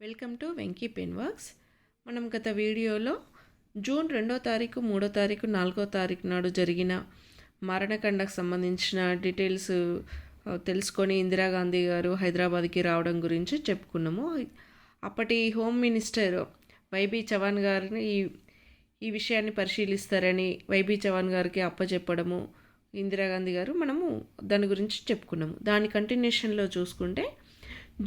Welcome to Venky pen works. మనం గత వీడియోలో జూన్ 2వ తారీఖు 3వ తారీఖు 4వ తారీఖు నాడు జరిగిన మారణకాండకు సంబంధించిన డీటెయిల్స్ తెలుసుకొని ఇందిరాగాంధీ గారు హైదరాబాద్కి రావడం గురించి చెప్పుకున్నాము. అప్పటి హోమ్ మినిస్టర్ వైబీ చవాన్ గారిని ఈ విషయాన్ని పరిశీలిస్తారని వైబీ చవాన్ గారికి అప్పచెప్పడము ఇందిరాగాంధీ గారు మనము దాని గురించి చెప్పుకున్నాము. దాని కంటిన్యూషన్లో చూసుకుంటే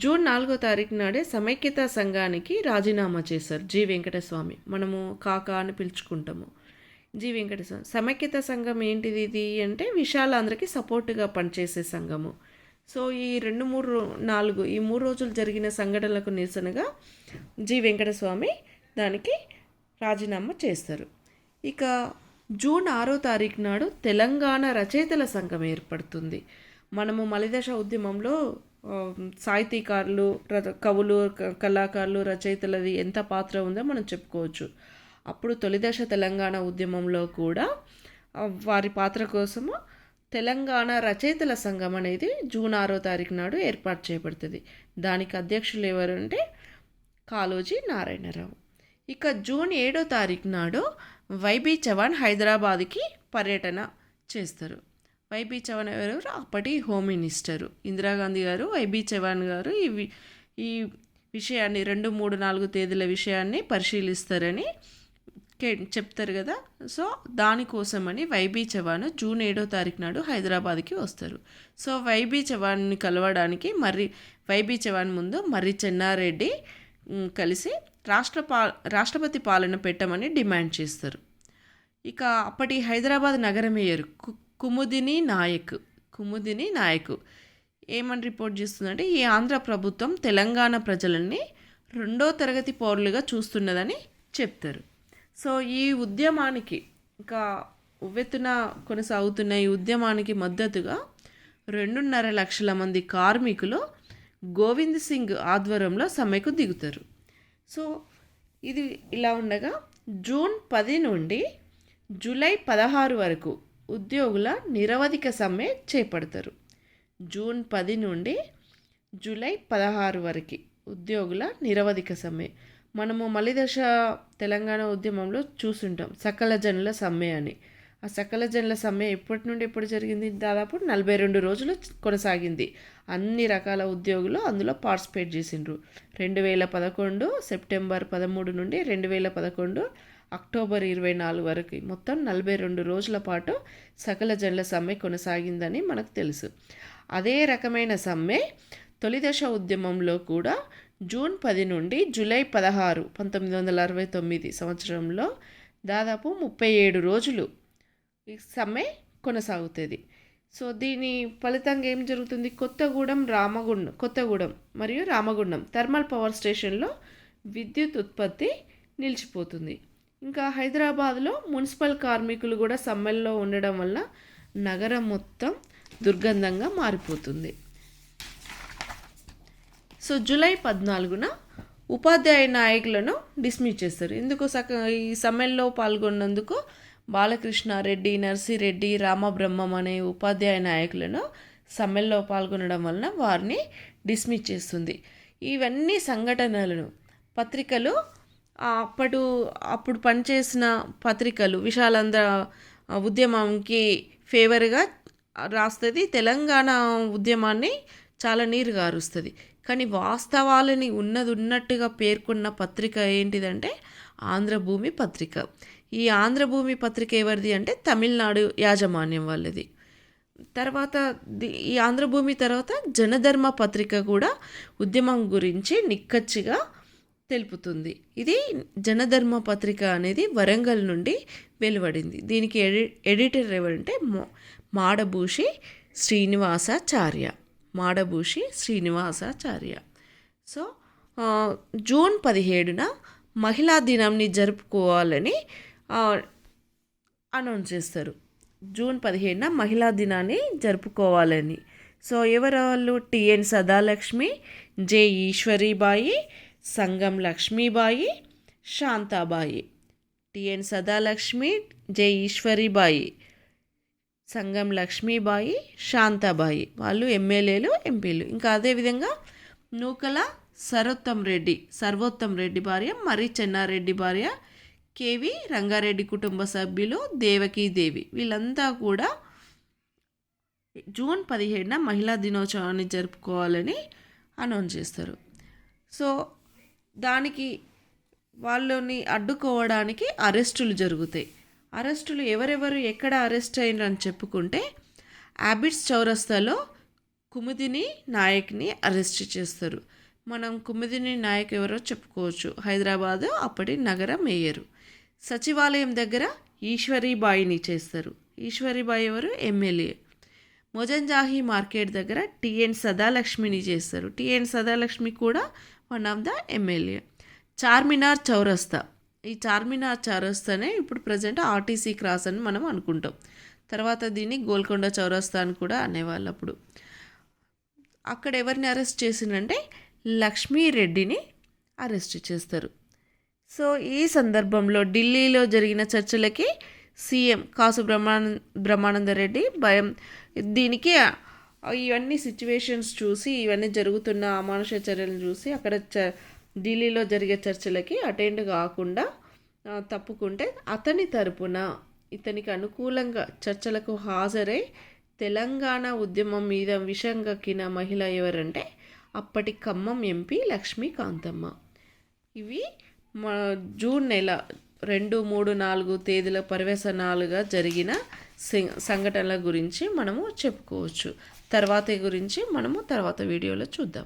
జూన్ 4వ తారీఖు నాడే సమైక్యతా సంఘానికి రాజీనామా చేశారు జి వెంకటస్వామి. మనము కాకా అని పిలుచుకుంటాము. జి వెంకటస్వామి సమైక్యతా సంఘం ఏంటిది ఇది అంటే విశాలాంధ్రకి సపోర్టుగా పనిచేసే సంఘము. సో ఈ 3 రోజులు జరిగిన సంఘటనలకు నిరసనగా జి వెంకటస్వామి దానికి రాజీనామా చేస్తారు. ఇక జూన్ 6వ తారీఖు నాడు తెలంగాణ రచయితల సంఘం ఏర్పడుతుంది. మనము మలిదశ ఉద్యమంలో సాహితీకారులు, కవులు, కళాకారులు, రచయితలది ఎంత పాత్ర ఉందో మనం చెప్పుకోవచ్చు. అప్పుడు తొలిదశ తెలంగాణ ఉద్యమంలో కూడా వారి పాత్ర కోసము తెలంగాణ రచయితల సంఘం అనేది జూన్ 6వ తారీఖు నాడు ఏర్పాటు చేయబడుతుంది. దానికి అధ్యక్షులు ఎవరంటే కాళోజీ నారాయణరావు. ఇక జూన్ 7వ తారీఖు నాడు వైబీ చవాన్ హైదరాబాద్కి పర్యటన చేస్తారు. వైబీ చవాన్ ఎవరు? అప్పటి హోమ్ మినిస్టరు. ఇందిరాగాంధీ గారు వైబీ చవాన్ గారు ఈ విషయాన్ని 2, 3, 4 తేదీల విషయాన్ని పరిశీలిస్తారని చెప్తారు కదా. సో దానికోసమని వైబీ చవాన్ జూన్ 7వ తారీఖు నాడు హైదరాబాద్కి వస్తారు. సో వైబీ చవాన్ని కలవడానికి వైబీ చవాన్ ముందు మర్రి చెన్నారెడ్డి కలిసి రాష్ట్రపతి పాలన పెట్టమని డిమాండ్ చేస్తారు. ఇక అప్పటి హైదరాబాద్ నగర మేయర్ కుముదిని నాయక్ ఏమని రిపోర్ట్ చేస్తుందంటే ఈ ఆంధ్ర ప్రభుత్వం తెలంగాణ ప్రజలని 2వ తరగతి పౌరులుగా చూస్తున్నదని చెప్తారు. సో ఈ ఉద్యమానికి ఇంకా ఉవ్వెత్తున కొనసాగుతున్న ఈ ఉద్యమానికి మద్దతుగా 2.5 లక్షల మంది కార్మికులు గోవింద్ సింగ్ ఆధ్వర్యంలో సమ్మెకు దిగుతారు. సో ఇది ఇలా ఉండగా జూన్ 10 నుండి జూలై 16 వరకు ఉద్యోగుల నిరవధిక సమ్మె చేపడతారు. జూన్ 10 నుండి జూలై 16 వరకు ఉద్యోగుల నిరవధిక సమ్మె. మనము మలిదశ తెలంగాణ ఉద్యమంలో చూసుంటాం సకల జనుల సమ్మె అని. ఆ సకల జనుల సమ్మె ఎప్పటి నుండి ఎప్పుడు జరిగింది? దాదాపు 42 రోజులు కొనసాగింది. అన్ని రకాల ఉద్యోగులు అందులో పార్టిసిపేట్ చేసిండ్రు. 2011 సెప్టెంబర్ 13 నుండి 2011 అక్టోబర్ 24 వరకు మొత్తం 42 రోజుల పాటు సకల జనుల సమ్మె కొనసాగిందని మనకు తెలుసు. అదే రకమైన సమ్మె తొలిదశ ఉద్యమంలో కూడా జూన్ 10 నుండి జూలై 16, 1969 సంవత్సరంలో దాదాపు 37 రోజులు ఈ సమ్మె కొనసాగుతుంది. సో దీని ఫలితంగా ఏం జరుగుతుంది? కొత్తగూడెం మరియు రామగుండం థర్మల్ పవర్ స్టేషన్లో విద్యుత్ ఉత్పత్తి నిలిచిపోతుంది. ఇంకా హైదరాబాద్లో మున్సిపల్ కార్మికులు కూడా సమ్మెల్లో ఉండడం వల్ల నగరం మొత్తం దుర్గంధంగా మారిపోతుంది. సో జూలై 14న ఉపాధ్యాయ నాయకులను డిస్మిస్ చేస్తారు. ఎందుకు? ఈ సమ్మెల్లో పాల్గొన్నందుకు బాలకృష్ణారెడ్డి, నర్సిరెడ్డి, రామబ్రహ్మం అనే ఉపాధ్యాయ నాయకులను సమ్మెల్లో పాల్గొనడం వలన వారిని డిస్మిస్ చేస్తుంది. ఇవన్నీ సంఘటనలను పత్రికలు అప్పుడు పనిచేసిన పత్రికలు విశాలాంధ్ర ఉద్యమంకి ఫేవర్గా రాస్తుంది. తెలంగాణ ఉద్యమాన్ని చాలా నీరు గారుస్తుంది. కానీ వాస్తవాలని ఉన్నట్టుగా పేర్కొన్న పత్రిక ఏంటిదంటే ఆంధ్రభూమి పత్రిక. ఈ ఆంధ్రభూమి పత్రిక ఎవరిది అంటే తమిళనాడు యాజమాన్యం వాళ్ళది. తర్వాత ఈ ఆంధ్రభూమి తర్వాత జనధర్మ పత్రిక కూడా ఉద్యమం గురించి నిక్కచ్చిగా తెలుపుతుంది. ఇది జనధర్మ పత్రిక అనేది వరంగల్ నుండి వెలువడింది. దీనికి ఎడిటర్ ఎవరంటే మాడభూషి శ్రీనివాసాచార్య. సో జూన్ 17న మహిళా దినాన్ని జరుపుకోవాలని అనౌన్స్ చేస్తారు. జూన్ 17న మహిళా దినాన్ని జరుపుకోవాలని. సో ఎవరు? టిఎన్ సదాలక్ష్మి, జె ఈశ్వరీబాయి, సంగం లక్ష్మీబాయి, శాంతాబాయి. టిఎన్ సదాలక్ష్మి, జె ఈశ్వరీబాయి, సంగం లక్ష్మీబాయి, శాంతాబాయి వాళ్ళు ఎమ్మెల్యేలు, ఎంపీలు. ఇంకా అదేవిధంగా నూకల సర్వోత్తం రెడ్డి భార్య మరి చెన్నారెడ్డి భార్య కేవి రంగారెడ్డి కుటుంబ సభ్యులు దేవకీదేవి వీళ్ళంతా కూడా జూన్ 17న మహిళా దినోత్సవాన్ని జరుపుకోవాలని అనౌన్స్ చేస్తారు. సో దానికి వాళ్ళని అడ్డుకోవడానికి అరెస్టులు జరుగుతాయి. అరెస్టులు ఎవరెవరు ఎక్కడ అరెస్ట్ అయినని చెప్పుకుంటే అబిడ్స్ చౌరస్తాలో కుముదిని నాయక్ని అరెస్ట్ చేస్తారు. మనం కుముదిని నాయక్ ఎవరో చెప్పుకోవచ్చు, హైదరాబాదు అప్పటి నగర మేయరు. సచివాలయం దగ్గర ఈశ్వరీబాయిని చేస్తారు. ఈశ్వరీబాయి ఎవరు? ఎమ్మెల్యే. మొజంజాహి మార్కెట్ దగ్గర టిఎన్ సదాలక్ష్మిని చేస్తారు. టిఎన్ సదాలక్ష్మి కూడా one of the MLA. Charminar చౌరస్తా, ఈ చార్మినార్ చౌరస్తానే ఇప్పుడు ప్రజెంట్ ఆర్టీసీ క్రాస్ అని మనం అనుకుంటాం. తర్వాత దీన్ని గోల్కొండ చౌరస్తా అని కూడా అనేవాళ్ళు అప్పుడు. అక్కడ ఎవరిని అరెస్ట్ చేసిందంటే లక్ష్మీరెడ్డిని అరెస్ట్ చేస్తారు. సో ఈ సందర్భంలో ఢిల్లీలో జరిగిన చర్చలకి సీఎం కాసు బ్రహ్మానందరెడ్డి భయం, దీనికి ఇవన్నీ సిచ్యువేషన్స్ చూసి ఇవన్నీ జరుగుతున్న అమానుష చర్యలను చూసి అక్కడ ఢిల్లీలో జరిగే చర్చలకి అటెండ్ కాకుండా తప్పుకుంటే అతని తరపున ఇతనికి అనుకూలంగా చర్చలకు హాజరై తెలంగాణ ఉద్యమం మీద విషం కక్కిన మహిళ ఎవరంటే అప్పటి ఖమ్మం ఎంపీ లక్ష్మీకాంతమ్మ. ఇవి జూన్ నెల 2, 3, 4 తేదీల పర్యవసానాలుగా జరిగిన సంఘటనల గురించి మనము చెప్పుకోవచ్చు. తర్వాత గురించి మనము తర్వాత వీడియోలో చూద్దాం.